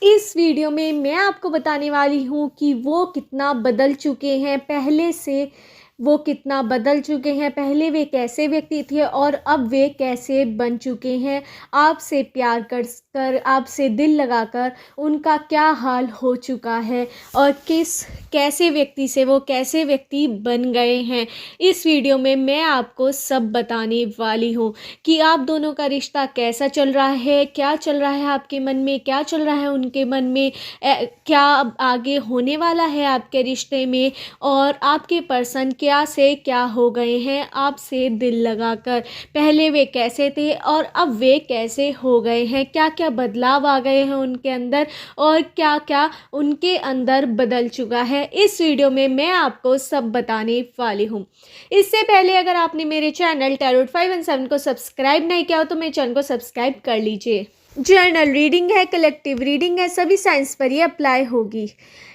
इस वीडियो में मैं आपको बताने वाली हूँ कि वो कितना बदल चुके हैं पहले से। वो कितना बदल चुके हैं, पहले वे कैसे व्यक्ति थे और अब वे कैसे बन चुके हैं। आपसे प्यार कर आपसे दिल लगाकर उनका क्या हाल हो चुका है और कैसे व्यक्ति से वो कैसे व्यक्ति बन गए हैं। इस वीडियो में मैं आपको सब बताने वाली हूँ कि आप दोनों का रिश्ता कैसा चल रहा है, क्या चल रहा है आपके मन में, क्या चल रहा है उनके मन में, क्या आगे होने वाला है आपके रिश्ते में, और आपके पर्सन क्या से क्या हो गए हैं आपसे दिल लगाकर। पहले वे कैसे थे और अब वे कैसे हो गए हैं, क्या क्या बदलाव आ गए हैं उनके अंदर और क्या क्या उनके अंदर बदल चुका है। इस वीडियो में मैं आपको सब बताने वाली हूँ। इससे पहले अगर आपने मेरे चैनल टैरोट 5 एंड 7 को सब्सक्राइब नहीं किया हो तो मेरे चैनल को सब्सक्राइब कर लीजिए। जर्नल रीडिंग है, कलेक्टिव रीडिंग है, सभी साइंस पर ये अप्लाई होगी।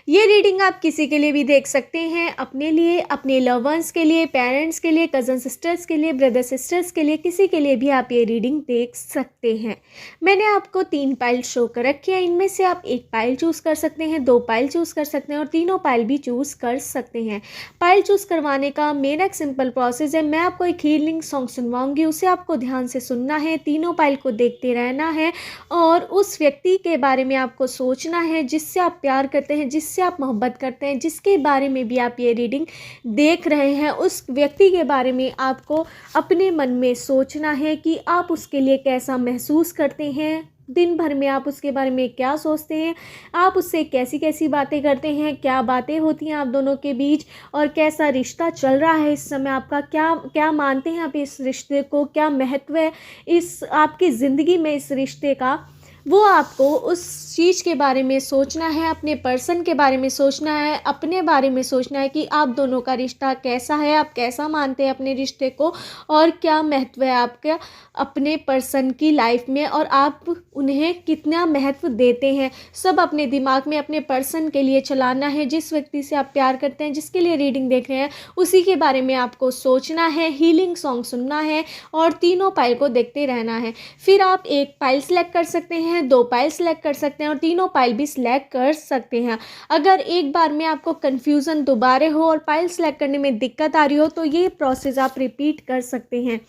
ये रीडिंग आप किसी के लिए भी देख सकते हैं, अपने लिए, अपने लव वंस के लिए, पेरेंट्स के लिए, कज़न सिस्टर्स के लिए, ब्रदर सिस्टर्स के लिए, किसी के लिए भी आप ये रीडिंग देख सकते हैं। मैंने आपको 3 पाइल शो कर रखी है, इनमें से आप 1 पाइल चूज़ कर सकते हैं, 2 पाइल चूज़ कर सकते हैं और तीनों पाइल भी चूज़ कर सकते हैं। पाइल चूज़ करवाने का मेरा एक सिंपल प्रोसेस है। मैं आपको एक हीलिंग सॉन्ग सुनवाऊंगी, उसे आपको ध्यान से सुनना है, तीनों पाइल को देखते रहना है और उस व्यक्ति के बारे में आपको सोचना है जिससे आप प्यार करते हैं, जिससे आप मोहब्बत करते हैं, जिसके बारे में भी आप ये रीडिंग देख रहे हैं। उस व्यक्ति के बारे में आपको अपने मन में सोचना है कि आप उसके लिए कैसा महसूस करते हैं, दिन भर में आप उसके बारे में क्या सोचते हैं, आप उससे कैसी कैसी बातें करते हैं, क्या बातें होती हैं आप दोनों के बीच और कैसा रिश्ता चल रहा है इस समय आपका, क्या क्या मानते हैं आप इस रिश्ते को, क्या महत्व है इस आपकी ज़िंदगी में इस रिश्ते का। वो आपको उस चीज़ के बारे में सोचना है, अपने पर्सन के बारे में सोचना है, अपने बारे में सोचना है कि आप दोनों का रिश्ता कैसा है, आप कैसा मानते हैं अपने रिश्ते को और क्या महत्व है आपका अपने पर्सन की लाइफ में और आप उन्हें कितना महत्व देते हैं। सब अपने दिमाग में अपने पर्सन के लिए चलाना है। जिस व्यक्ति से आप प्यार करते हैं, जिसके लिए रीडिंग देख रहे हैं, उसी के बारे में आपको सोचना है, हीलिंग सॉन्ग सुनना है और तीनों पाइल को देखते रहना है। फिर आप 1 पाइल सेलेक्ट कर सकते हैं, 2 पाइल सेलेक्ट कर सकते हैं और तीनों पाइल भी सिलेक्ट कर सकते हैं। अगर एक बार में आपको कन्फ्यूज़न दोबारा हो और पाइल सेलेक्ट करने में दिक्कत आ रही हो तो ये प्रोसेस आप रिपीट कर सकते हैं।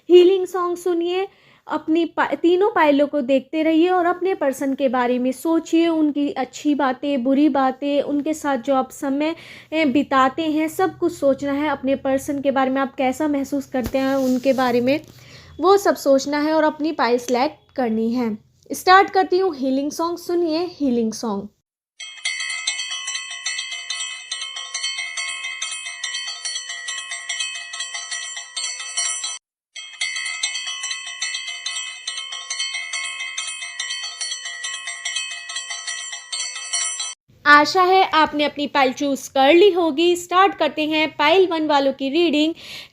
हीलिंग सॉन्ग सुनिए, अपनी तीनों पाइलों को देखते रहिए और अपने पर्सन के बारे में सोचिए, उनकी अच्छी बातें, बुरी बातें, उनके साथ जो आप समय बिताते हैं, सब कुछ सोचना है। अपने पर्सन के बारे में आप कैसा महसूस करते हैं उनके बारे में, वो सब सोचना है और अपनी पाइल सेलेक्ट करनी है। स्टार्ट करती हूँ हीलिंग सॉन्ग। सुनिए हीलिंग सॉन्ग। आशा है आपने अपनी पाइल चूज़ कर ली होगी। स्टार्ट करते हैं पाइल 1 वालों की रीडिंग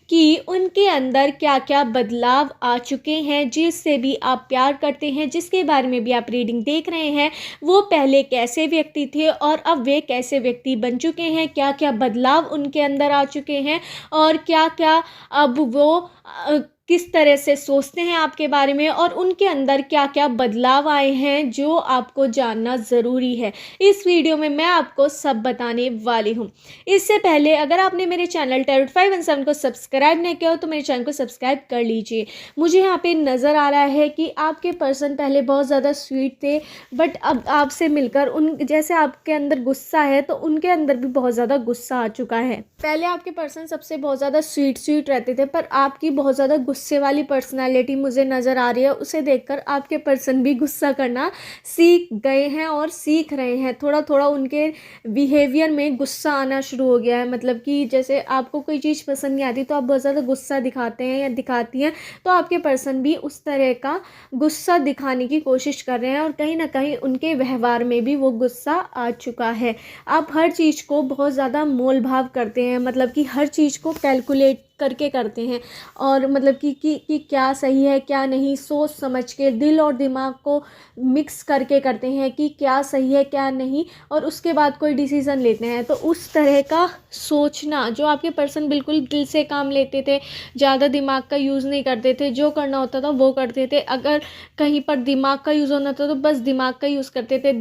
कि उनके अंदर क्या क्या बदलाव आ चुके हैं। जिससे भी आप प्यार करते हैं, जिसके बारे में भी आप रीडिंग देख रहे हैं, वो पहले कैसे व्यक्ति थे और अब वे कैसे व्यक्ति बन चुके हैं, क्या क्या बदलाव उनके अंदर आ चुके हैं और क्या क्या अब वो किस तरह से सोचते हैं आपके बारे में और उनके अंदर क्या क्या बदलाव आए हैं जो आपको जानना ज़रूरी है। इस वीडियो में मैं आपको सब बताने वाली हूँ। इससे पहले अगर आपने मेरे चैनल टैरोट 5 एंड 7 को सब्सक्राइब नहीं किया हो तो मेरे चैनल को सब्सक्राइब कर लीजिए। मुझे यहाँ पे नज़र आ रहा है कि आपके पर्सन पहले बहुत ज़्यादा स्वीट थे, बट अब आपसे मिलकर उन जैसे आपके अंदर गुस्सा है तो उनके अंदर भी बहुत ज़्यादा गुस्सा आ चुका है। पहले आपके पर्सन सबसे बहुत ज़्यादा स्वीट रहते थे, पर आपकी बहुत ज़्यादा गुस्से वाली पर्सनालिटी मुझे नज़र आ रही है। उसे देखकर आपके पर्सन भी गुस्सा करना सीख गए हैं और सीख रहे हैं। थोड़ा थोड़ा उनके बिहेवियर में गुस्सा आना शुरू हो गया है। मतलब कि जैसे आपको कोई चीज़ पसंद नहीं आती तो आप बहुत ज़्यादा गुस्सा दिखाते हैं या दिखाती हैं, तो आपके पर्सन भी उस तरह का गुस्सा दिखाने की कोशिश कर रहे हैं और कहीं ना कहीं उनके व्यवहार में भी वो गुस्सा आ चुका है। आप हर चीज़ को बहुत ज़्यादा मोल भाव करते हैं, मतलब कि हर चीज़ को कैलकुलेट करके करते हैं, और मतलब कि क्या सही है क्या नहीं, सोच समझ के दिल और दिमाग को मिक्स करके करते हैं कि क्या सही है क्या नहीं, और उसके बाद कोई डिसीज़न लेते हैं। तो उस तरह का सोचना, जो आपके पर्सन बिल्कुल दिल से काम लेते थे, ज़्यादा दिमाग का यूज़ नहीं करते थे, जो करना होता था वो करते थे, अगर कहीं पर दिमाग का यूज़ होना था तो बस दिमाग का यूज़ करते थे,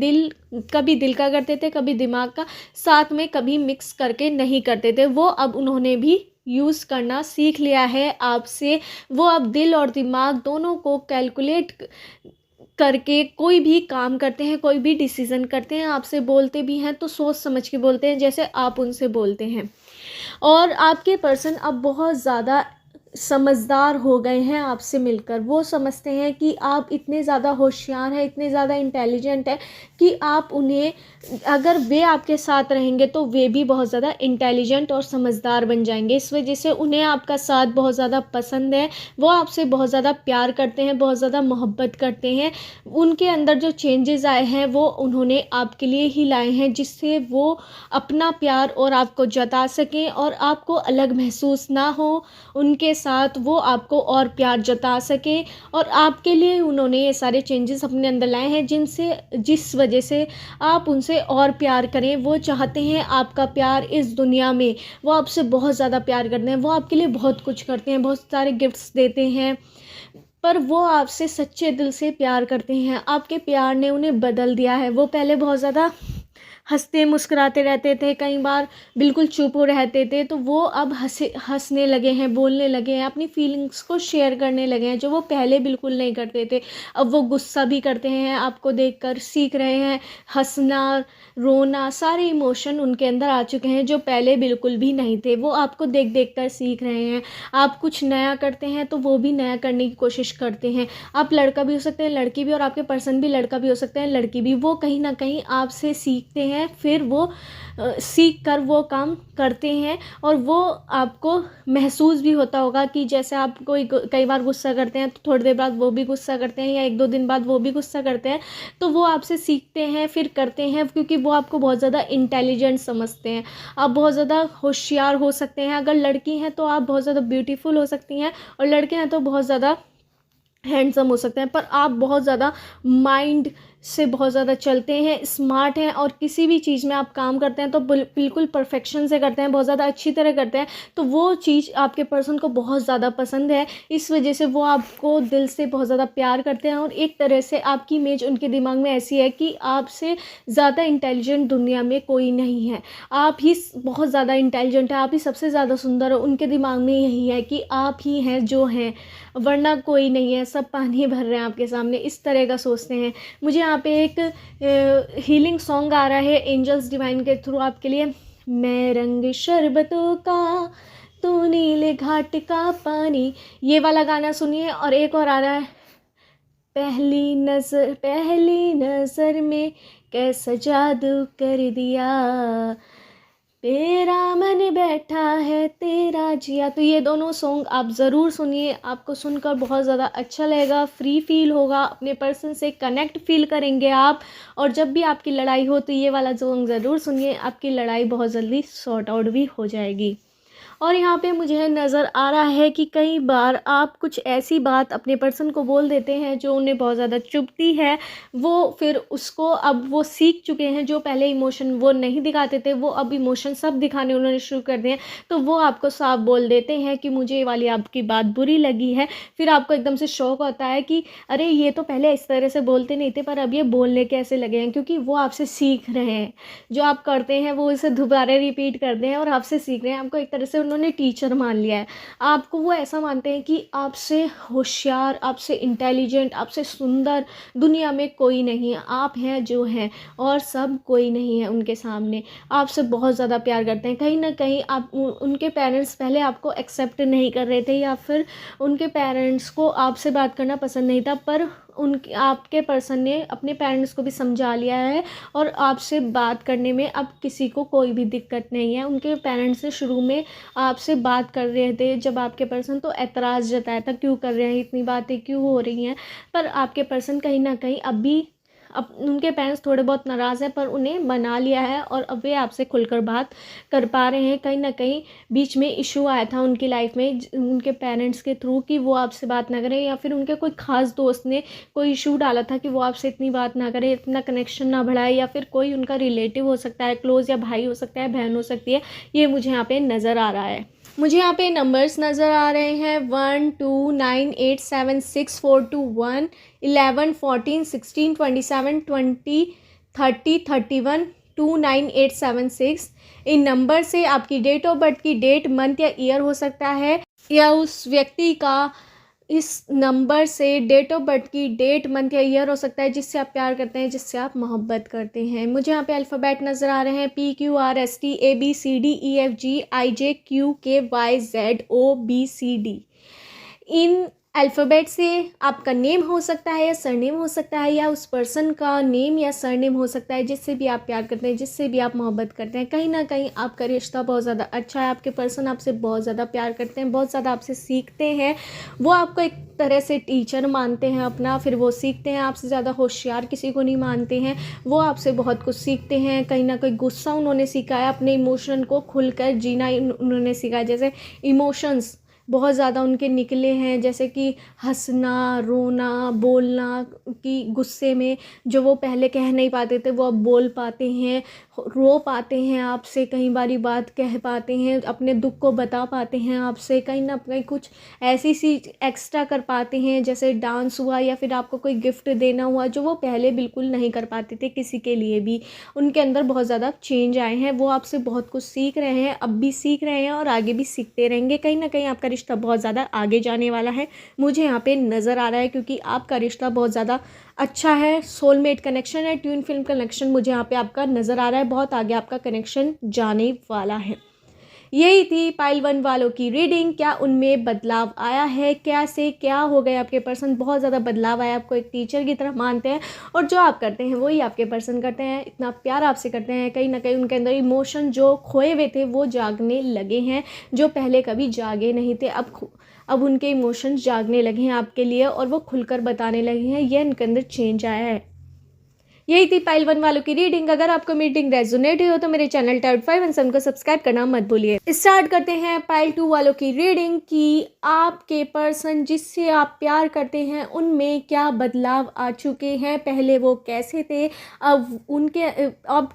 कभी दिल का करते थे कभी दिमाग का, साथ में कभी मिक्स करके नहीं करते थे। वो अब उन्होंने भी यूज़ करना सीख लिया है आपसे। वो अब दिल और दिमाग दोनों को कैलकुलेट करके कोई भी काम करते हैं, कोई भी डिसीज़न करते हैं, आपसे बोलते भी हैं तो सोच समझ के बोलते हैं, जैसे आप उनसे बोलते हैं। और आपके पर्सन अब बहुत ज़्यादा समझदार हो गए हैं आपसे मिलकर। वो समझते हैं कि आप इतने ज़्यादा होशियार हैं, इतने ज़्यादा इंटेलिजेंट हैं कि आप उन्हें, अगर वे आपके साथ रहेंगे तो वे भी बहुत ज़्यादा इंटेलिजेंट और समझदार बन जाएंगे। इस वजह से उन्हें आपका साथ बहुत ज़्यादा पसंद है। वो आपसे बहुत ज़्यादा प्यार करते हैं, बहुत ज़्यादा मोहब्बत करते हैं। उनके अंदर जो चेंजेस आए हैं वो उन्होंने आपके लिए ही लाए हैं, जिससे वो अपना प्यार और आपको जता सकें और आपको अलग महसूस ना हो। उनके साथ वो आपको और प्यार जता सकें, और आपके लिए उन्होंने ये सारे चेंजेस अपने अंदर लाए हैं, जिस वजह से आप उनसे और प्यार करें। वो चाहते हैं आपका प्यार इस दुनिया में, वो आपसे बहुत ज़्यादा प्यार करते हैं, वो आपके लिए बहुत कुछ करते हैं, बहुत सारे गिफ्ट्स देते हैं, पर वो आपसे सच्चे दिल से प्यार करते हैं। आपके प्यार ने उन्हें बदल दिया है। वो पहले बहुत ज़्यादा हंसते मुस्कुराते रहते थे, कई बार बिल्कुल चुप हो रहते थे, तो वो अब हंसने लगे हैं, बोलने लगे हैं, अपनी फीलिंग्स को शेयर करने लगे हैं, जो वो पहले बिल्कुल नहीं करते थे। अब वो गुस्सा भी करते हैं, आपको देखकर सीख रहे हैं। हंसना, रोना, सारे इमोशन उनके अंदर आ चुके हैं, जो पहले बिल्कुल भी नहीं थे। वो आपको देख देख कर सीख रहे हैं। आप कुछ नया करते हैं तो वो भी नया करने की कोशिश करते हैं। आप लड़का भी हो सकते हैं, लड़की भी, और आपके पर्सन भी लड़का भी हो सकते हैं, लड़की भी। वो कहीं ना कहीं आपसे सीखते हैं, फिर वो सीख कर वो काम करते हैं, और वो आपको महसूस भी होता होगा कि जैसे आप कोई कई बार गुस्सा करते हैं तो थोड़ी देर बाद वो भी गुस्सा करते हैं, या एक दो दिन बाद वो भी गुस्सा करते हैं, तो वो आपसे सीखते हैं फिर करते हैं, क्योंकि वो आपको बहुत ज़्यादा इंटेलिजेंट समझते हैं। आप बहुत ज़्यादा होशियार हो सकते हैं। अगर लड़की हैं तो आप बहुत ज़्यादा ब्यूटीफुल हो सकती हैं, और लड़के हैं तो बहुत ज़्यादा हैंडसम हो सकते हैं, पर आप बहुत ज़्यादा माइंड से बहुत ज़्यादा चलते हैं, स्मार्ट हैं, और किसी भी चीज़ में आप काम करते हैं तो बिल्कुल परफेक्शन से करते हैं, बहुत ज़्यादा अच्छी तरह करते हैं। तो वो चीज़ आपके पर्सन को बहुत ज़्यादा पसंद है। इस वजह से वो आपको दिल से बहुत ज़्यादा प्यार करते हैं, और एक तरह से आपकी इमेज उनके दिमाग में ऐसी है कि आपसे ज़्यादा इंटेलिजेंट दुनिया में कोई नहीं है। आप ही बहुत ज़्यादा इंटेलिजेंट है, आप ही सबसे ज़्यादा सुंदर हो। उनके दिमाग में यही है कि आप ही हैं जो हैं, वरना कोई नहीं है, सब पानी भर रहे हैं आपके सामने, इस तरह का सोचते हैं। मुझे यहाँ पे एक हीलिंग सॉन्ग आ रहा है एंजल्स डिवाइन के थ्रू आपके लिए। मैं रंग शरबतों का, तू नीले घाट का पानी, ये वाला गाना सुनिए। और एक और आ रहा है, पहली नज़र में कैसा जादू कर दिया, तेरा मन बैठा है तेरा जिया। तो ये दोनों सॉन्ग आप ज़रूर सुनिए, आपको सुनकर बहुत ज़्यादा अच्छा लगेगा, फ्री फील होगा, अपने पर्सन से कनेक्ट फील करेंगे आप। और जब भी आपकी लड़ाई हो तो ये वाला सॉन्ग ज़रूर सुनिए, आपकी लड़ाई बहुत जल्दी सॉर्ट आउट भी हो जाएगी। और यहाँ पे मुझे नज़र आ रहा है कि कई बार आप कुछ ऐसी बात अपने पर्सन को बोल देते हैं जो उन्हें बहुत ज़्यादा चुभती है। वो फिर उसको अब वो सीख चुके हैं, जो पहले इमोशन वो नहीं दिखाते थे वो अब इमोशन सब दिखाने उन्होंने शुरू कर दिए हैं। तो वो आपको साफ बोल देते हैं कि मुझे ये वाली आपकी बात बुरी लगी है। फिर आपको एकदम से शौक होता है कि अरे ये तो पहले इस तरह से बोलते नहीं थे, पर अब ये बोलने कैसे लगे हैं, क्योंकि वो आपसे सीख रहे हैं। जो आप करते हैं वो इसे दोबारा रिपीट करते हैं और आपसे सीख रहे हैं। आपको एक तरह से उन्होंने टीचर मान लिया है। आपको वो ऐसा मानते हैं कि आपसे होशियार, आपसे इंटेलिजेंट, आपसे सुंदर दुनिया में कोई नहीं है। आप हैं जो हैं, और सब कोई नहीं है उनके सामने। आपसे बहुत ज़्यादा प्यार करते हैं। कहीं ना कहीं आप उनके पेरेंट्स पहले आपको एक्सेप्ट नहीं कर रहे थे, या फिर उनके पेरेंट्स को आपसे बात करना पसंद नहीं था, पर आपके पर्सन ने अपने पेरेंट्स को भी समझा लिया है, और आपसे बात करने में अब किसी को कोई भी दिक्कत नहीं है। उनके पेरेंट्स ने शुरू में आपसे बात कर रहे थे जब आपके पर्सन तो एतराज़ जताया था, क्यों कर रहे हैं, इतनी बातें क्यों हो रही हैं, पर आपके पर्सन कहीं ना कहीं अब भी अब उनके पेरेंट्स थोड़े बहुत नाराज़ हैं पर उन्हें मना लिया है और अब वे आपसे खुलकर बात कर पा रहे हैं। कहीं ना कहीं बीच में इशू आया था उनकी लाइफ में उनके पेरेंट्स के थ्रू कि वो आपसे बात ना करें, या फिर उनके कोई ख़ास दोस्त ने कोई इशू डाला था कि वो आपसे इतनी बात ना करे, इतना कनेक्शन ना बढ़ाए, या फिर कोई उनका रिलेटिव हो सकता है क्लोज़, या भाई हो सकता है, बहन हो सकती है। ये मुझे यहाँ पे नज़र आ रहा है। मुझे यहाँ पे नंबर्स नज़र आ रहे हैं 1 2 9 8 7 6 4 2 1 11 14 16 27 20 30 31 29876। इन नंबर से आपकी डेट ऑफ बर्थ की डेट, मंथ या ईयर हो सकता है, या उस व्यक्ति का इस नंबर से डेट ऑफ बर्थ की डेट, मंथ या ईयर हो सकता है जिससे आप प्यार करते हैं, जिससे आप मोहब्बत करते हैं। मुझे यहाँ पे अल्फ़ाबेट नज़र आ रहे हैं PQRSTABCDEFGIJQKYZOBCD। इन अल्फ़ाबेट से आपका नेम हो सकता है या सरनेम हो सकता है, या उस पर्सन का नेम या सरनेम हो सकता है जिससे भी आप प्यार करते हैं, जिससे भी आप मोहब्बत करते हैं। कहीं ना कहीं आपका रिश्ता बहुत ज़्यादा अच्छा है, आपके पर्सन आपसे बहुत ज़्यादा प्यार करते हैं, बहुत ज़्यादा आपसे सीखते हैं। वो आपको एक तरह से टीचर मानते हैं अपना, फिर वो सीखते हैं आपसे, ज़्यादा होशियार किसी को नहीं मानते हैं। वो आपसे बहुत कुछ सीखते हैं। कहीं ना कहीं गुस्सा उन्होंने सीखा है, अपने इमोशन को खुलकर जीना उन्होंने सीखा है। जैसे इमोशंस बहुत ज़्यादा उनके निकले हैं, जैसे कि हंसना, रोना, बोलना, कि गुस्से में जो वो पहले कह नहीं पाते थे वो अब बोल पाते हैं, रो पाते हैं आपसे, कई बारी बात कह पाते हैं, अपने दुख को बता पाते हैं आपसे, कहीं ना कहीं कुछ ऐसी सी एक्स्ट्रा कर पाते हैं, जैसे डांस हुआ या फिर आपको कोई गिफ्ट देना हुआ, जो वो पहले बिल्कुल नहीं कर पाते थे किसी के लिए भी। उनके अंदर बहुत ज़्यादा चेंज आए हैं। वो आपसे बहुत कुछ सीख रहे हैं, अब भी सीख रहे हैं और आगे भी सीखते रहेंगे। कहीं ना कहीं आपका रिश्ता बहुत ज़्यादा आगे जाने वाला है, मुझे यहाँ पे नज़र आ रहा है, क्योंकि आपका रिश्ता बहुत ज़्यादा अच्छा है। सोलमेट कनेक्शन है, ट्विन फिल्म कनेक्शन मुझे यहाँ पे आपका नज़र आ रहा है। बहुत आगे आपका कनेक्शन जाने वाला है। यही थी पाइल 1 वालों की रीडिंग। क्या उनमें बदलाव आया है, क्या से क्या हो गए आपके पर्सन, बहुत ज़्यादा बदलाव आया, आपको एक टीचर की तरह मानते हैं और जो आप करते हैं वही आपके पर्सन करते हैं, इतना प्यार आपसे करते हैं। कहीं ना कहीं उनके अंदर इमोशन जो खोए हुए थे वो जागने लगे हैं, जो पहले कभी जागे नहीं थे, अब उनके इमोशंस जागने लगे हैं आपके लिए और वो खुलकर बताने लगे हैं। ये उनके अंदर चेंज आया है। यही थी पाइल 1 वालों की रीडिंग। अगर आपको मीटिंग रेजोनेट हुई हो तो मेरे चैनल टाइप 5 एंड 7 को सब्सक्राइब करना मत भूलिए। स्टार्ट करते हैं पाइल 2 वालों की रीडिंग कि आपके पर्सन जिससे आप प्यार करते हैं उनमें क्या बदलाव आ चुके हैं। पहले वो कैसे थे, अब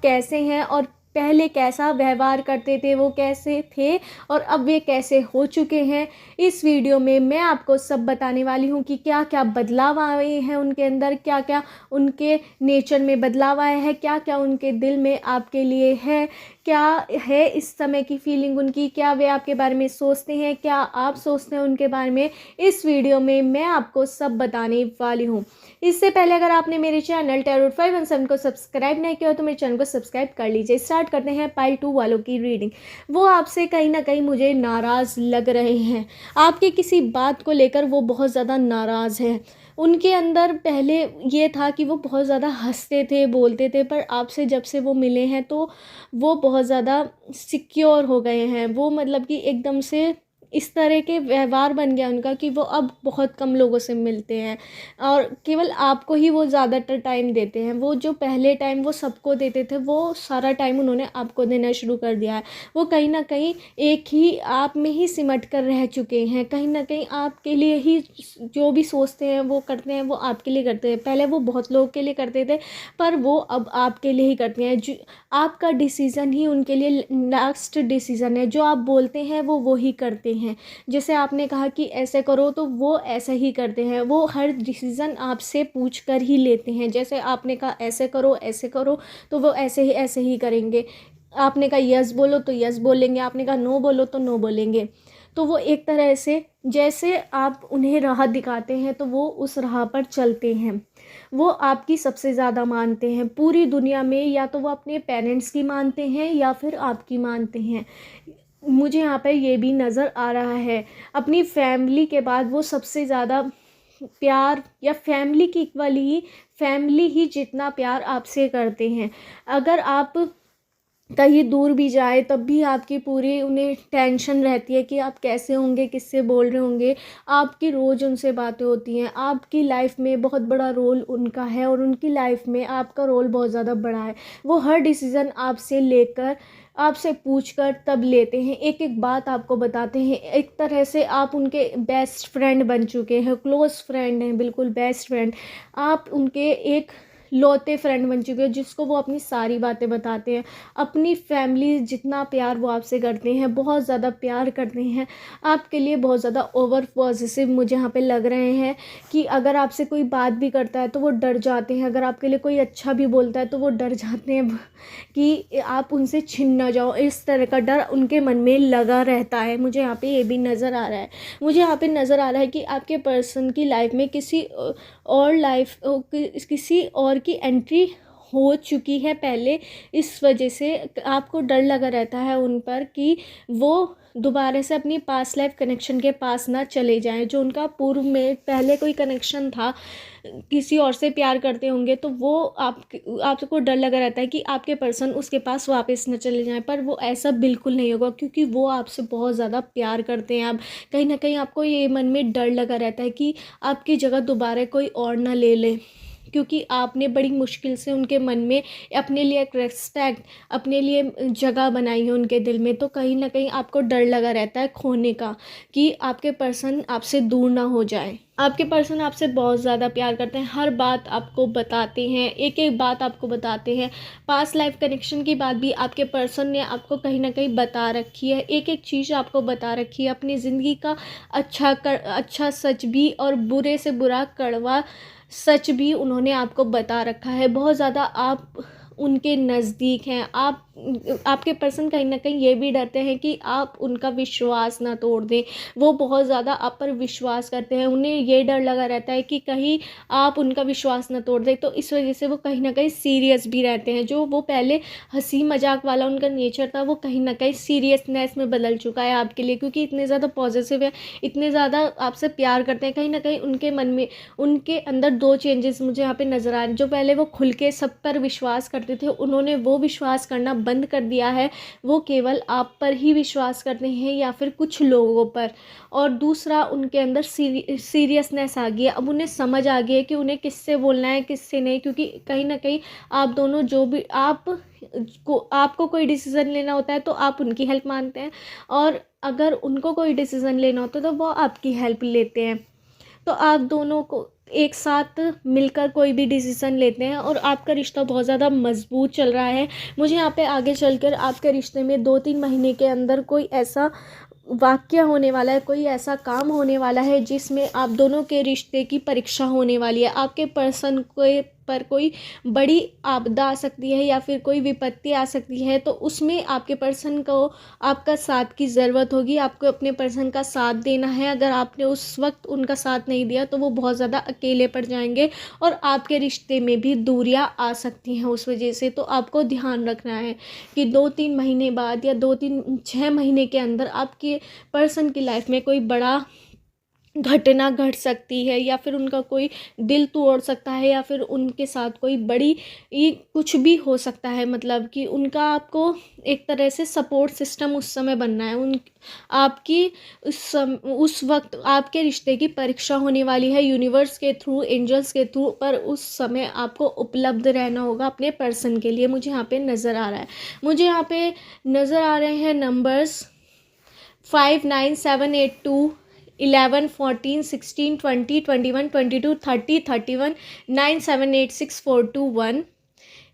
कैसे हैं, और पहले कैसा व्यवहार करते थे, वो कैसे थे, और अब वे कैसे हो चुके हैं। इस वीडियो में मैं आपको सब बताने वाली हूँ कि क्या क्या बदलाव आए हैं उनके अंदर, क्या क्या उनके नेचर में बदलाव आया है, क्या क्या उनके दिल में आपके लिए है, क्या है इस समय की फीलिंग उनकी, क्या वे आपके बारे में सोचते हैं, क्या आप सोचते हैं उनके बारे में। इस वीडियो में मैं आपको सब बताने वाली हूँ। इससे पहले अगर आपने मेरे चैनल टैरोट 5 एंड 7 को सब्सक्राइब नहीं किया हो तो मेरे चैनल को सब्सक्राइब कर लीजिए। स्टार्ट करते हैं पाइल 2 वालों की रीडिंग। वो आपसे कहीं ना कहीं मुझे नाराज़ लग रहे हैं, आपकी किसी बात को लेकर वो बहुत ज़्यादा नाराज़ हैं। उनके अंदर पहले ये था कि वो बहुत ज़्यादा हंसते थे, बोलते थे, पर आपसे जब से वो मिले हैं तो वो बहुत ज़्यादा सिक्योर हो गए हैं। वो मतलब कि एकदम से इस तरह के व्यवहार बन गया उनका कि वो अब बहुत कम लोगों से मिलते हैं और केवल आपको ही वो ज़्यादातर टाइम देते हैं। वो जो पहले टाइम वो सबको देते थे वो सारा टाइम उन्होंने आपको देना शुरू कर दिया है। वो कहीं ना कहीं एक ही आप में ही सिमट कर रह चुके हैं, कहीं ना कहीं आपके लिए ही जो भी सोचते हैं वो करते हैं, वो आपके लिए करते हैं। पहले वो बहुत लोगों के लिए करते थे पर वो अब आपके लिए ही करते हैं। जो आपका डिसीज़न ही उनके लिए लास्ट डिसीज़न है, जो आप बोलते हैं वो ही करते हैं। जैसे आपने कहा कि ऐसे करो तो वो ऐसा ही करते हैं। वो हर डिसीज़न आपसे पूछ कर ही लेते हैं। जैसे आपने कहा ऐसे करो तो वो ऐसे ही करेंगे। आपने कहा यस बोलो तो यस बोलेंगे, आपने कहा नो बोलो तो नो बोलेंगे। तो वो एक तरह से जैसे आप उन्हें राह दिखाते हैं तो वो उस राह पर चलते हैं। वो आपकी सबसे ज़्यादा मानते हैं पूरी दुनिया में, या तो वो अपने पेरेंट्स की मानते हैं या फिर आपकी मानते हैं। मुझे यहाँ पर ये भी नज़र आ रहा है अपनी फैमिली के बाद वो सबसे ज़्यादा प्यार, या फैमिली की इक्वली ही, फैमिली ही जितना प्यार आपसे करते हैं। अगर आप कहीं दूर भी जाए तब भी आपकी पूरी उन्हें टेंशन रहती है कि आप कैसे होंगे, किससे बोल रहे होंगे। आपकी रोज़ उनसे बातें होती हैं, आपकी लाइफ में बहुत बड़ा रोल उनका है और उनकी लाइफ में आपका रोल बहुत ज़्यादा बड़ा है। वो हर डिसीज़न आपसे लेकर, आपसे पूछ कर तब लेते हैं, एक एक बात आपको बताते हैं। एक तरह से आप उनके बेस्ट फ्रेंड बन चुके हैं, क्लोज़ फ्रेंड हैं, बिल्कुल बेस्ट फ्रेंड। आप उनके एक लौते फ्रेंड बन चुके हो जिसको वो अपनी सारी बातें बताते हैं। अपनी फैमिली जितना प्यार वो आपसे करते हैं, बहुत ज़्यादा प्यार करते हैं, आपके लिए बहुत ज़्यादा ओवर पॉसेसिव मुझे यहाँ पे लग रहे हैं कि अगर आपसे कोई बात भी करता है तो वो डर जाते हैं, अगर आपके लिए कोई अच्छा भी बोलता है तो वो डर जाते हैं कि आप उनसे छिन ना जाओ। इस तरह का डर उनके मन में लगा रहता है। मुझे यहाँ पे ये भी नज़र आ रहा है। मुझे यहाँ पे नज़र आ रहा है कि आपके पर्सन की लाइफ में किसी और की एंट्री हो चुकी है पहले। इस वजह से आपको डर लगा रहता है उन पर कि वो दोबारा से अपनी पास्ट लाइफ कनेक्शन के पास ना चले जाएं। जो उनका पूर्व में पहले कोई कनेक्शन था, किसी और से प्यार करते होंगे, तो वो आपको डर लगा रहता है कि आपके पर्सन उसके पास वापस न चले जाएं। पर वो ऐसा बिल्कुल नहीं होगा, क्योंकि वो आपसे बहुत ज़्यादा प्यार करते हैं। आप कहीं ना कहीं आपको ये मन में डर लगा रहता है कि आपकी जगह दोबारा कोई और ना ले ले, क्योंकि आपने बड़ी मुश्किल से उनके मन में अपने लिए एक रिस्पेक्ट, अपने लिए जगह बनाई है उनके दिल में। तो कहीं ना कहीं आपको डर लगा रहता है खोने का, कि आपके पर्सन आपसे दूर ना हो जाए। आपके पर्सन आपसे बहुत ज़्यादा प्यार करते हैं, हर बात आपको बताते हैं, एक एक बात आपको बताते हैं। पास्ट लाइफ कनेक्शन की बात भी आपके पर्सन ने आपको कहीं ना कहीं बता रखी है, एक एक चीज़ आपको बता रखी है। अपनी ज़िंदगी का अच्छा सच भी और बुरे से बुरा कड़वा सच भी उन्होंने आपको बता रखा है। बहुत ज़्यादा आप उनके नज़दीक हैं। आपके पर्सन कहीं ना कहीं ये भी डरते हैं कि आप उनका विश्वास ना तोड़ दें। वो बहुत ज़्यादा आप पर विश्वास करते हैं, उन्हें ये डर लगा रहता है कि कहीं आप उनका विश्वास ना तोड़ दें। तो इस वजह से वो कहीं ना कहीं सीरियस भी रहते हैं। जो वो पहले हंसी मजाक वाला उनका नेचर था, वो कहीं ना कहीं सीरियसनेस में बदल चुका है आपके लिए, क्योंकि इतने ज़्यादा पॉजिटिव है, इतने ज़्यादा आपसे प्यार करते हैं। कहीं ना कहीं उनके मन में, उनके अंदर दो चेंजेस मुझे यहाँ पे नज़र आ रहे हैं। जो पहले वो खुल के सब पर विश्वास करते थे, उन्होंने वो विश्वास करना बंद कर दिया है। वो केवल आप पर ही विश्वास करते हैं या फिर कुछ लोगों पर। और दूसरा, उनके अंदर सीरियसनेस आ गई है। अब उन्हें समझ आ गई है कि उन्हें किससे बोलना है, किससे नहीं, क्योंकि कहीं ना कहीं आप दोनों जो भी आपको कोई डिसीज़न लेना होता है तो आप उनकी हेल्प मांगते हैं, और अगर उनको कोई डिसीज़न लेना होता है तो वो आपकी हेल्प लेते हैं। तो आप दोनों को एक साथ मिलकर कोई भी डिसीज़न लेते हैं और आपका रिश्ता बहुत ज़्यादा मजबूत चल रहा है। मुझे यहाँ पे आगे चलकर आपके रिश्ते में 2-3 महीने के अंदर कोई ऐसा वाक़या होने वाला है, कोई ऐसा काम होने वाला है जिसमें आप दोनों के रिश्ते की परीक्षा होने वाली है। आपके पर्सन को पर कोई बड़ी आपदा आ सकती है या फिर कोई विपत्ति आ सकती है, तो उसमें आपके पर्सन को आपका साथ की ज़रूरत होगी। आपको अपने पर्सन का साथ देना है। अगर आपने उस वक्त उनका साथ नहीं दिया तो वो बहुत ज़्यादा अकेले पड़ जाएंगे और आपके रिश्ते में भी दूरियां आ सकती हैं उस वजह से। तो आपको ध्यान रखना है कि 2-3 महीने बाद या 2-3-6 महीने के अंदर आपके पर्सन की लाइफ में कोई बड़ा घटना घट सकती है, या फिर उनका कोई दिल तोड़ सकता है, या फिर उनके साथ कोई बड़ी ये कुछ भी हो सकता है। मतलब कि उनका आपको एक तरह से सपोर्ट सिस्टम उस समय बनना है। आपकी उस वक्त आपके रिश्ते की परीक्षा होने वाली है यूनिवर्स के थ्रू, एंजल्स के थ्रू, पर उस समय आपको उपलब्ध रहना होगा अपने पर्सन के लिए। मुझे यहाँ पे नज़र आ रहा है, मुझे यहाँ पे नज़र आ रहे हैं नंबर्स 5, 9, 7, 8, 2, 11, 14, 16, 20, 21, 22, 30, 31, 9, 7, 8, 6, 4, 2, 1।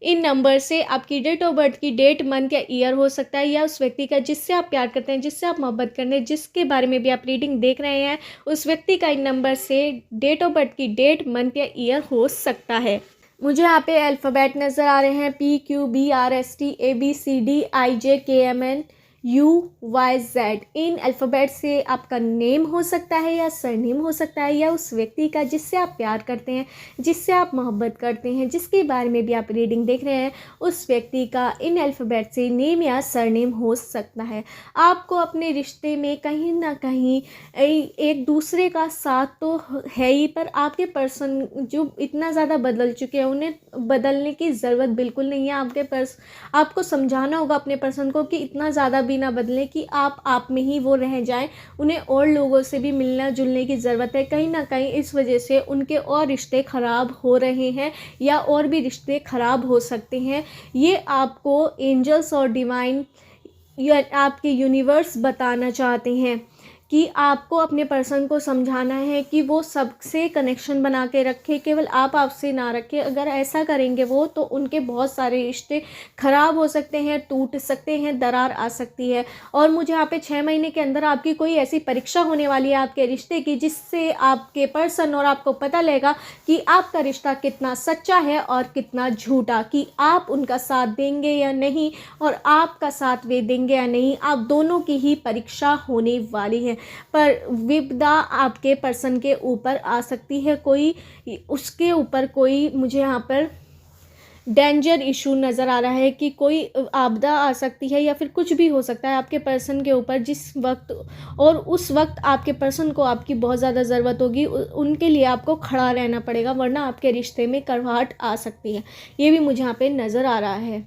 इन नंबर से आपकी डेट ऑफ बर्थ की डेट, मंथ या ईयर हो सकता है, या उस व्यक्ति का जिससे आप प्यार करते हैं, जिससे आप मोहब्बत करते हैं, जिसके बारे में भी आप रीडिंग देख रहे हैं, उस व्यक्ति का इन नंबर से डेट ऑफ बर्थ की डेट, मंथ या ईयर हो सकता है। मुझे यहाँ पे अल्फ़ाबेट नज़र आ रहे हैं: PQBRST ABCD IJKMN UYZ। इन अल्फ़ाबेट से आपका नेम हो सकता है या सरनेम हो सकता है, या उस व्यक्ति का जिससे आप प्यार करते हैं, जिससे आप मोहब्बत करते हैं, जिसके बारे में भी आप रीडिंग देख रहे हैं, उस व्यक्ति का इन अल्फ़ाबेट से नेम या सरनेम हो सकता है। आपको अपने रिश्ते में कहीं ना कहीं एक दूसरे का साथ तो है ही, पर आपके पर्सन जो इतना ज़्यादा बदल चुके हैं, उन्हें बदलने की ज़रूरत बिल्कुल नहीं है। आपको समझाना होगा अपने पर्सन को कि इतना ज़्यादा भी ना बदलें कि आप में ही वो रह जाएं। उन्हें और लोगों से भी मिलना जुलने की ज़रूरत है। कहीं ना कहीं इस वजह से उनके और रिश्ते ख़राब हो रहे हैं, या और भी रिश्ते ख़राब हो सकते हैं। ये आपको एंजल्स और डिवाइन या आपके यूनिवर्स बताना चाहते हैं कि आपको अपने पर्सन को समझाना है कि वो सबसे कनेक्शन बना के रखे, केवल आपसे ना रखे। अगर ऐसा करेंगे वो, तो उनके बहुत सारे रिश्ते ख़राब हो सकते हैं, टूट सकते हैं, दरार आ सकती है। और मुझे यहाँ पे 6 महीने के अंदर आपकी कोई ऐसी परीक्षा होने वाली है आपके रिश्ते की, जिससे आपके पर्सन और आपको पता लगेगा कि आपका रिश्ता कितना सच्चा है और कितना झूठा, कि आप उनका साथ देंगे या नहीं, और आपका साथ वे देंगे या नहीं। आप दोनों की ही परीक्षा होने वाली है। पर विपदा आपके पर्सन के ऊपर आ सकती है, कोई उसके ऊपर कोई, मुझे यहाँ पर डेंजर इशू नज़र आ रहा है कि कोई आपदा आ सकती है, या फिर कुछ भी हो सकता है आपके पर्सन के ऊपर जिस वक्त, और उस वक्त आपके पर्सन को आपकी बहुत ज़्यादा ज़रूरत होगी। उनके लिए आपको खड़ा रहना पड़ेगा, वरना आपके रिश्ते में कड़वाहट आ सकती है। ये भी मुझे यहाँ पे नज़र आ रहा है।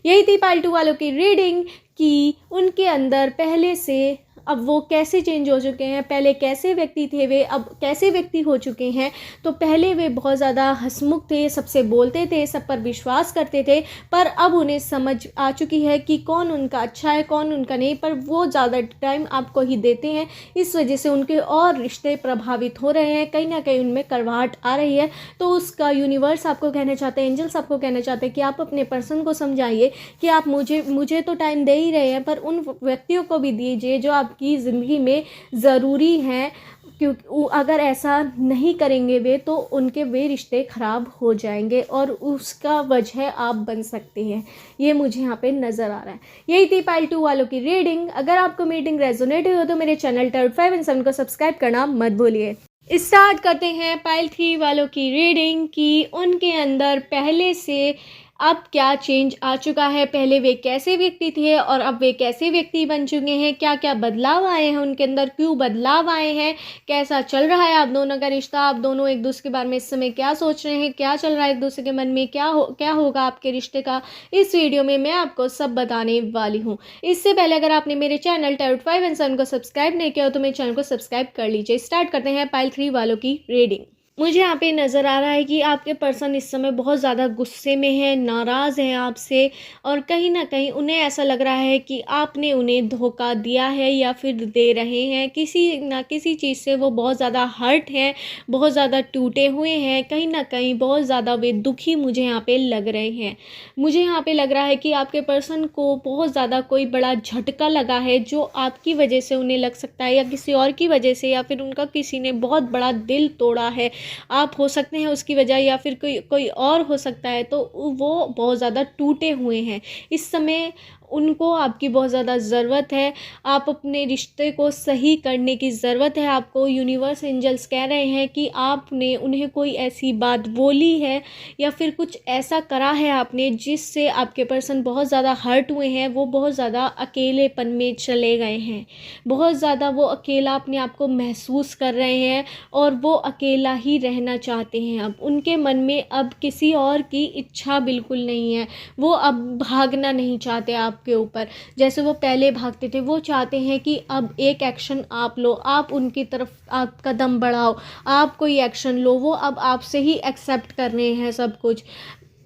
यही थी पार्ट 2 वालों की रीडिंग कि उनके अंदर पहले से अब वो कैसे चेंज हो चुके हैं। पहले कैसे व्यक्ति थे वे, अब कैसे व्यक्ति हो चुके हैं। तो पहले वे बहुत ज़्यादा हंसमुख थे, सबसे बोलते थे, सब पर विश्वास करते थे, पर अब उन्हें समझ आ चुकी है कि कौन उनका अच्छा है, कौन उनका नहीं। पर वो ज़्यादा टाइम आपको ही देते हैं, इस वजह से उनके और रिश्ते प्रभावित हो रहे हैं, कहीं ना कहीं उनमें कड़वाहट आ रही है। तो उसका यूनिवर्स आपको कहना चाहते हैं, एंजल्स आपको कहना चाहते हैं कि आप अपने पर्सन को समझाइए कि आप मुझे तो टाइम दे ही रहे हैं, पर उन व्यक्तियों को भी दीजिए जो आपकी ज़िंदगी में ज़रूरी हैं। क्योंकि अगर ऐसा नहीं करेंगे वे, तो उनके वे रिश्ते ख़राब हो जाएंगे, और उसका वजह आप बन सकते हैं। ये मुझे यहाँ पे नज़र आ रहा है। यही थी पाइल 2 वालों की रीडिंग। अगर आपको रीडिंग रेजोनेट हुई हो तो मेरे चैनल टारot 5 एंड 7 को सब्सक्राइब करना मत भूलिए। स्टार्ट करते हैं पाइल 3 वालों की रीडिंग कि उनके अंदर पहले से अब क्या चेंज आ चुका है। पहले वे कैसे व्यक्ति थे और अब वे कैसे व्यक्ति बन चुके हैं। क्या क्या बदलाव आए हैं उनके अंदर, क्यों बदलाव आए हैं, कैसा चल रहा है आप दोनों का रिश्ता, आप दोनों एक दूसरे के बारे में इस समय क्या सोच रहे हैं, क्या चल रहा है एक दूसरे के मन में, क्या होगा आपके रिश्ते का। इस वीडियो में मैं आपको सब बताने वाली हूँ। इससे पहले अगर आपने मेरे चैनल टारot 5 एंड 7 को सब्सक्राइब नहीं किया हो तो मेरे चैनल को सब्सक्राइब कर लीजिए। स्टार्ट करते हैं पाइल 3 वालों की रीडिंग। मुझे यहाँ पे नज़र आ रहा है कि आपके पर्सन इस समय बहुत ज़्यादा गुस्से में है, नाराज़ हैं आपसे, और कहीं ना कहीं उन्हें ऐसा लग रहा है कि आपने उन्हें धोखा दिया है या फिर दे रहे हैं। किसी ना किसी चीज़ से वो बहुत ज़्यादा हर्ट हैं, बहुत ज़्यादा टूटे हुए हैं, कहीं ना कहीं बहुत ज़्यादा वे दुखी मुझे यहाँ पे लग रहे हैं। मुझे यहाँ पे लग रहा है कि आपके पर्सन को बहुत ज़्यादा कोई बड़ा झटका लगा है, जो आपकी वजह से उन्हें लग सकता है, या किसी और की वजह से, या फिर उनका किसी ने बहुत बड़ा दिल तोड़ा है। आप हो सकते हैं उसकी वजह, या फिर कोई और हो सकता है। तो वो बहुत ज़्यादा टूटे हुए हैं इस समय। उनको आपकी बहुत ज़्यादा ज़रूरत है। आप अपने रिश्ते को सही करने की ज़रूरत है आपको। यूनिवर्स एंजल्स कह रहे हैं कि आपने उन्हें कोई ऐसी बात बोली है, या फिर कुछ ऐसा करा है आपने, जिससे आपके पर्सन बहुत ज़्यादा हर्ट हुए हैं। वो बहुत ज़्यादा अकेलेपन में चले गए हैं, बहुत ज़्यादा वो अकेला अपने आप को महसूस कर रहे हैं, और वो अकेला ही रहना चाहते हैं। अब उनके मन में अब किसी और की इच्छा बिल्कुल नहीं है। वो अब भागना नहीं चाहते आपके ऊपर, जैसे वो पहले भागते थे। वो चाहते हैं कि अब एक एक्शन आप लो, आप उनकी तरफ आप कदम बढ़ाओ, आप कोई एक्शन लो। वो अब आपसे ही एक्सेप्ट कर रहे हैं सब कुछ,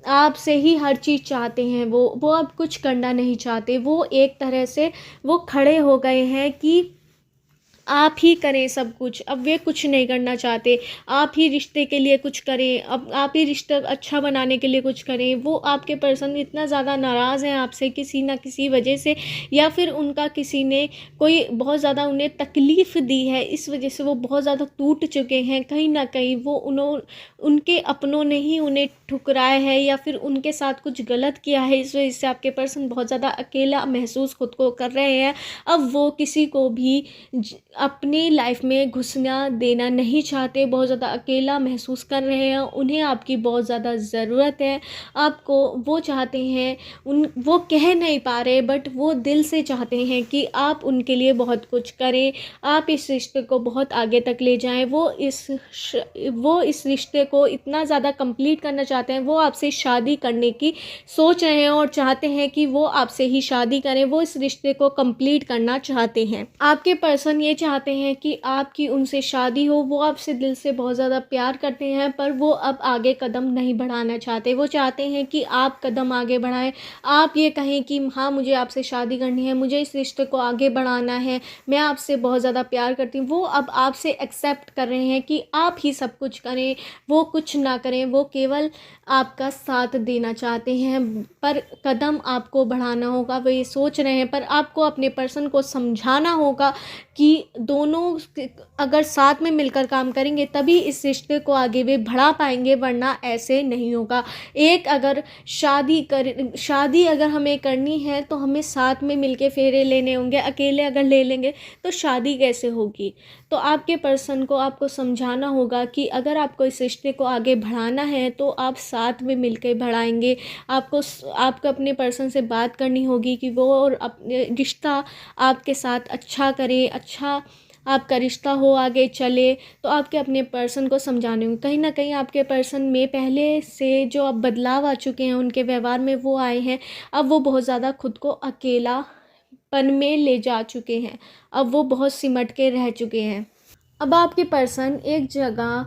आपसे ही हर चीज़ चाहते हैं। वो अब कुछ करना नहीं चाहते। वो एक तरह से वो खड़े हो गए हैं कि आप ही करें सब कुछ। अब वे कुछ नहीं करना चाहते, आप ही रिश्ते के लिए कुछ करें, अब आप ही रिश्ता अच्छा बनाने के लिए कुछ करें। वो आपके पर्सन इतना ज़्यादा नाराज़ हैं आपसे किसी ना किसी वजह से, या फिर उनका किसी ने कोई बहुत ज़्यादा उन्हें तकलीफ़ दी है, इस वजह से वो बहुत ज़्यादा टूट चुके हैं। कहीं ना कहीं वो उनके अपनों ने ही उन्हें ठुकराया है, या फिर उनके साथ कुछ गलत किया है, इस वजह से आपके पर्सन बहुत ज़्यादा अकेला महसूस खुद को कर रहे हैं। अब वो किसी को भी अपनी लाइफ में घुसना देना नहीं चाहते, बहुत ज़्यादा अकेला महसूस कर रहे हैं। उन्हें आपकी बहुत ज़्यादा ज़रूरत है, आपको वो चाहते हैं, वो कह नहीं पा रहे, बट वो दिल से चाहते हैं कि आप उनके लिए बहुत कुछ करें, आप इस रिश्ते को बहुत आगे तक ले जाएं। वो इस रिश्ते को इतना ज़्यादा कंप्लीट करना चाहते हैं, वो आपसे शादी करने की सोच रहे हैं और चाहते हैं कि वो आपसे ही शादी करें। वो इस रिश्ते को कंप्लीट करना चाहते हैं। आपके पर्सन ये चाहते हैं कि आपकी उनसे शादी हो। वो आपसे दिल से बहुत ज़्यादा प्यार करते हैं, पर वो अब आगे कदम नहीं बढ़ाना चाहते। वो चाहते हैं कि आप कदम आगे बढ़ाएं, आप ये कहें कि हाँ, मुझे आपसे शादी करनी है, मुझे इस रिश्ते को आगे बढ़ाना है, मैं आपसे बहुत ज़्यादा प्यार करती हूँ। वो अब आपसे एक्सेप्ट कर रहे हैं कि आप ही सब कुछ करें, वो कुछ ना करें, वो केवल आपका साथ देना चाहते हैं। पर कदम आपको बढ़ाना होगा, वो ये सोच रहे हैं। पर आपको अपने पर्सन को समझाना होगा कि दोनों अगर साथ में मिलकर काम करेंगे तभी इस रिश्ते को आगे वे बढ़ा पाएंगे, वरना ऐसे नहीं होगा। एक अगर शादी अगर हमें करनी है तो हमें साथ में मिलके फेरे लेने होंगे। अकेले अगर ले लेंगे तो शादी कैसे होगी। तो आपके पर्सन को आपको समझाना होगा कि अगर आपको इस रिश्ते को आगे बढ़ाना है तो आप साथ में मिलकर बढ़ाएंगे। आपको अपने पर्सन से बात करनी होगी कि वो और अपने रिश्ता आपके साथ अच्छा करे, अच्छा आपका रिश्ता हो, आगे चले। तो आपके अपने पर्सन को समझाने होंगे। कहीं ना कहीं आपके पर्सन में पहले से जो अब बदलाव आ चुके हैं, उनके व्यवहार में वो आए हैं। अब वो बहुत ज़्यादा खुद को अकेलापन में ले जा चुके हैं, अब वो बहुत सिमट के रह चुके हैं। अब आपके पर्सन एक जगह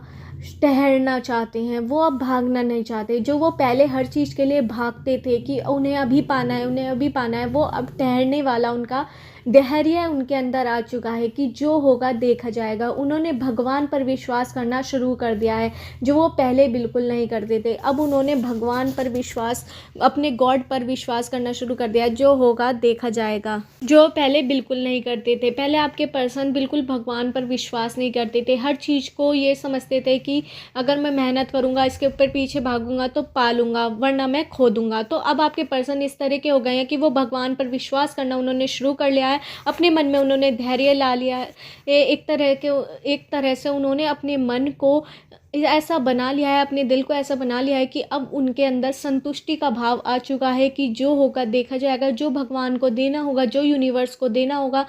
ठहरना चाहते हैं, वो अब भागना नहीं चाहते। जो वो पहले हर चीज़ के लिए भागते थे कि उन्हें अभी पाना है, उन्हें अभी पाना है, वो अब ठहरने वाला उनका धैर्य उनके अंदर आ चुका है कि जो होगा देखा जाएगा। उन्होंने भगवान पर विश्वास करना शुरू कर दिया है, जो वो पहले बिल्कुल नहीं करते थे। अब उन्होंने भगवान पर विश्वास, अपने गॉड पर विश्वास करना शुरू कर दिया, जो होगा देखा जाएगा, जो पहले बिल्कुल नहीं करते थे। पहले आपके पर्सन बिल्कुल भगवान पर विश्वास नहीं करते थे, हर चीज़ को ये समझते थे कि अगर मैं मेहनत करूँगा, इसके ऊपर पीछे भागूंगा तो पालूंगा, वरना मैं खो दूंगा। तो अब आपके पर्सन इस तरह के हो गए हैं कि वो भगवान पर विश्वास करना उन्होंने शुरू कर लिया है। अपने मन में उन्होंने धैर्य ला लिया है। एक तरह से उन्होंने अपने मन को ऐसा बना लिया है, अपने दिल को ऐसा बना लिया है कि अब उनके अंदर संतुष्टि का भाव आ चुका है कि जो होगा देखा जाएगा, जो भगवान को देना होगा, जो यूनिवर्स को देना होगा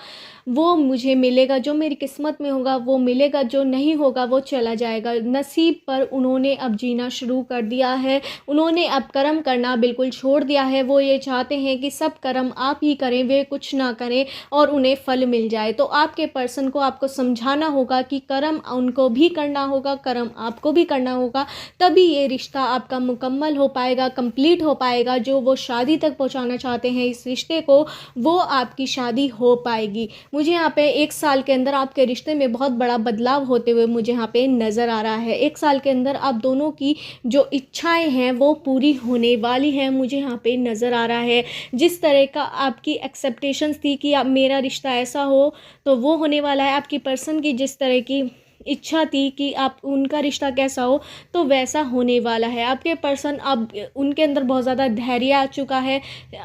वो मुझे मिलेगा, जो मेरी किस्मत में होगा वो मिलेगा, जो नहीं होगा वो चला जाएगा। नसीब पर उन्होंने अब जीना शुरू कर दिया है। उन्होंने अब कर्म करना बिल्कुल छोड़ दिया है। वो ये चाहते हैं कि सब कर्म आप ही करें, वे कुछ ना करें और उन्हें फल मिल जाए। तो आपके पर्सन को आपको समझाना होगा कि कर्म उनको भी करना होगा, कर्म आपको भी करना होगा, तभी ये रिश्ता आपका मुकम्मल हो पाएगा, कंप्लीट हो पाएगा। जो वो शादी तक पहुंचाना चाहते हैं इस रिश्ते को, वो आपकी शादी हो पाएगी। मुझे यहाँ पे 1 साल के अंदर आपके रिश्ते में बहुत बड़ा बदलाव होते हुए मुझे यहाँ पे नज़र आ रहा है। 1 साल के अंदर आप दोनों की जो इच्छाएं हैं वो पूरी होने वाली हैं, मुझे यहाँ पे नज़र आ रहा है। जिस तरह का आपकी एक्सेप्टेशंस थी कि आप मेरा रिश्ता ऐसा हो, तो वो होने वाला है। आपकी पर्सन की जिस तरह की इच्छा थी कि आप उनका रिश्ता कैसा हो, तो वैसा होने वाला है। आपके पर्सन अब उनके अंदर बहुत ज़्यादा धैर्य आ चुका है।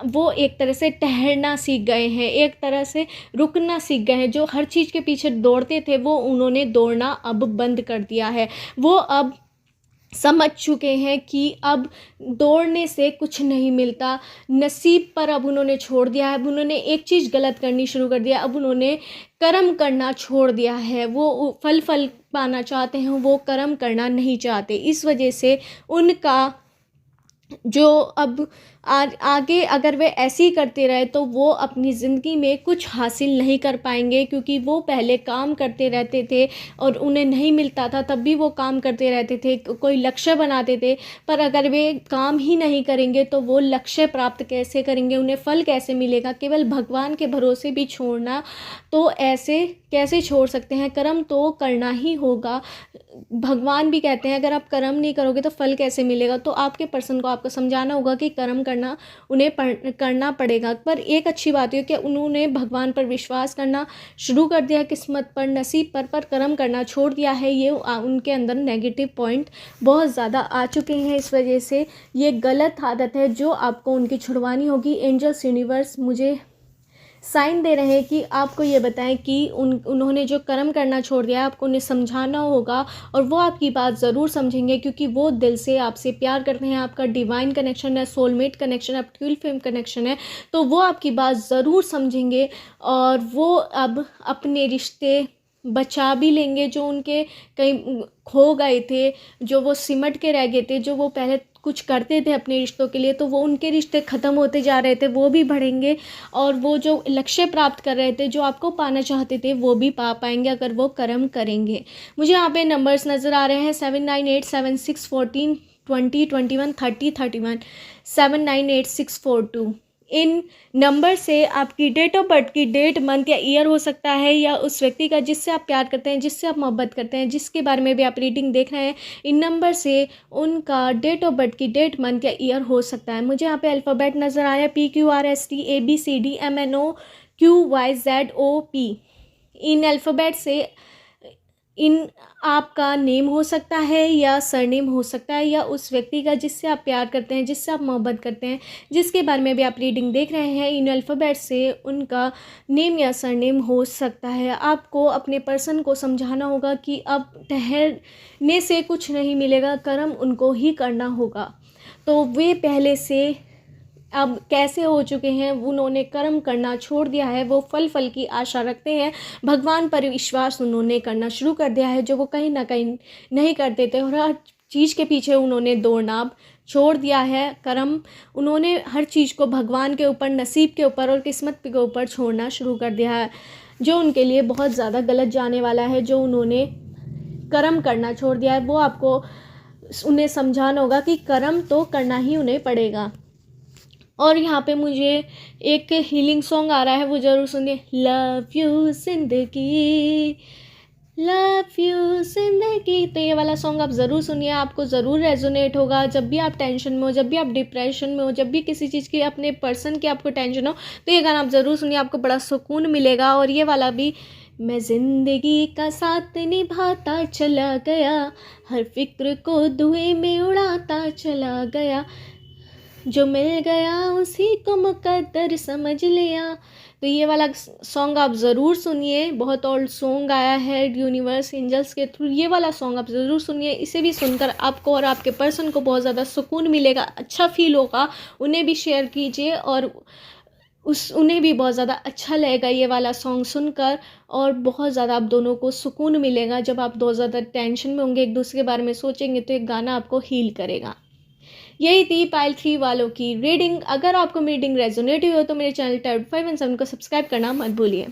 वो एक तरह से ठहरना सीख गए हैं, एक तरह से रुकना सीख गए हैं। जो हर चीज़ के पीछे दौड़ते थे वो उन्होंने दौड़ना अब बंद कर दिया है। वो अब समझ चुके हैं कि अब दौड़ने से कुछ नहीं मिलता। नसीब पर अब उन्होंने छोड़ दिया है। अब उन्होंने एक चीज़ गलत करनी शुरू कर दिया, अब उन्होंने कर्म करना छोड़ दिया है। वो फल पाना चाहते हैं, वो कर्म करना नहीं चाहते। इस वजह से उनका जो अब आगे अगर वे ऐसे ही करते रहे तो वो अपनी ज़िंदगी में कुछ हासिल नहीं कर पाएंगे, क्योंकि वो पहले काम करते रहते थे और उन्हें नहीं मिलता था तब भी वो काम करते रहते थे, कोई लक्ष्य बनाते थे। पर अगर वे काम ही नहीं करेंगे तो वो लक्ष्य प्राप्त कैसे करेंगे, उन्हें फल कैसे मिलेगा। केवल भगवान के भरोसे भी छोड़ना, तो ऐसे कैसे छोड़ सकते हैं। कर्म तो करना ही होगा। भगवान भी कहते हैं अगर आप कर्म नहीं करोगे तो फल कैसे मिलेगा। तो आपके पर्सन को आपको समझाना होगा कि कर्म करना उन्हें करना पड़ेगा। पर एक अच्छी बात है कि उन्होंने भगवान पर विश्वास करना शुरू कर दिया, किस्मत पर, नसीब पर कर्म करना छोड़ दिया है। ये उनके अंदर नेगेटिव पॉइंट बहुत ज़्यादा आ चुके हैं। इस वजह से ये गलत आदत है जो आपको उनकी छुड़वानी होगी। एंजल्स यूनिवर्स मुझे साइन दे रहे हैं कि आपको ये बताएं कि उन्होंने जो कर्म करना छोड़ दिया है आपको उन्हें समझाना होगा, और वो आपकी बात ज़रूर समझेंगे, क्योंकि वो दिल से आपसे प्यार करते हैं। आपका डिवाइन कनेक्शन है, सोलमेट कनेक्शन है, ट्विन फ्लेम कनेक्शन है। तो वो आपकी बात ज़रूर समझेंगे और वो अब अपने रिश्ते बचा भी लेंगे जो उनके कहीं खो गए थे, जो वो सिमट के रह गए थे, जो वो पहले कुछ करते थे अपने रिश्तों के लिए, तो वो उनके रिश्ते ख़त्म होते जा रहे थे, वो भी बढ़ेंगे। और वो जो लक्ष्य प्राप्त कर रहे थे, जो आपको पाना चाहते थे, वो भी पा पाएंगे अगर वो कर्म करेंगे। मुझे यहाँ पे नंबर्स नज़र आ रहे हैं 798764 20 21 30 31 798642। इन नंबर से आपकी डेट ऑफ बर्थ की डेट, मंथ या ईयर हो सकता है, या उस व्यक्ति का जिससे आप प्यार करते हैं, जिससे आप मोहब्बत करते हैं, जिसके बारे में भी आप रीडिंग देख रहे हैं। इन नंबर से उनका डेट ऑफ बर्थ की डेट, मंथ या ईयर हो सकता है। मुझे यहाँ पे अल्फ़ाबेट नज़र आ रहा है PQRSTABCDMNOQYZOP। इन अल्फ़ाबेट से इन आपका नेम हो सकता है या सरनेम हो सकता है, या उस व्यक्ति का जिससे आप प्यार करते हैं, जिससे आप मोहब्बत करते हैं, जिसके बारे में भी आप रीडिंग देख रहे हैं। इन अल्फ़ाबेट से उनका नेम या सरनेम हो सकता है। आपको अपने पर्सन को समझाना होगा कि अब ठहरने से कुछ नहीं मिलेगा, कर्म उनको ही करना होगा। तो वे पहले से अब कैसे हो चुके हैं, उन्होंने कर्म करना छोड़ दिया है, वो फल की आशा रखते हैं। भगवान पर विश्वास उन्होंने करना शुरू कर दिया है, जो वो कहीं ना कहीं नहीं करते थे, और हर चीज़ के पीछे उन्होंने दौड़ना छोड़ दिया है। कर्म उन्होंने हर चीज़ को भगवान के ऊपर, नसीब के ऊपर और किस्मत के ऊपर छोड़ना शुरू कर दिया है, जो उनके लिए बहुत ज़्यादा गलत जाने वाला है। जो उन्होंने कर्म करना छोड़ दिया है, वो आपको उन्हें समझाना होगा कि कर्म तो करना ही उन्हें पड़ेगा। और यहाँ पे मुझे एक हीलिंग सॉन्ग आ रहा है, वो ज़रूर सुनिए। लव यू जिंदगी, लव यू जिंदगी। तो ये वाला सॉन्ग आप ज़रूर सुनिए, आपको ज़रूर रेजोनेट होगा। जब भी आप टेंशन में हो, जब भी आप डिप्रेशन में हो, जब भी किसी चीज़ की, अपने पर्सन की आपको टेंशन हो, तो ये गाना आप ज़रूर सुनिए, आपको बड़ा सुकून मिलेगा। और ये वाला भी, मैं ज़िंदगी का साथ निभाता चला गया, हर फिक्र को धुएं में उड़ाता चला गया, जो मिल गया उसी को मुकद्दर समझ लिया। तो ये वाला सॉन्ग आप ज़रूर सुनिए, बहुत ओल्ड सॉन्ग आया है यूनिवर्स एंजल्स के थ्रू। ये वाला सॉन्ग आप ज़रूर सुनिए, इसे भी सुनकर आपको और आपके पर्सन को बहुत ज़्यादा सुकून मिलेगा, अच्छा फील होगा। उन्हें भी शेयर कीजिए और उन्हें भी बहुत ज़्यादा अच्छा लगेगा ये वाला सॉन्ग सुनकर, और बहुत ज़्यादा आप दोनों को सुकून मिलेगा। जब आप बहुत ज़्यादा टेंशन में होंगे, एक दूसरे के बारे में सोचेंगे, तो एक गाना आपको हील करेगा। यही थी पाइल 3 वालों की रीडिंग। अगर आपको मेरी रीडिंग रेजोनेट हुई हो तो मेरे चैनल टैरोट 5 एंड 7 को सब्सक्राइब करना मत भूलिए।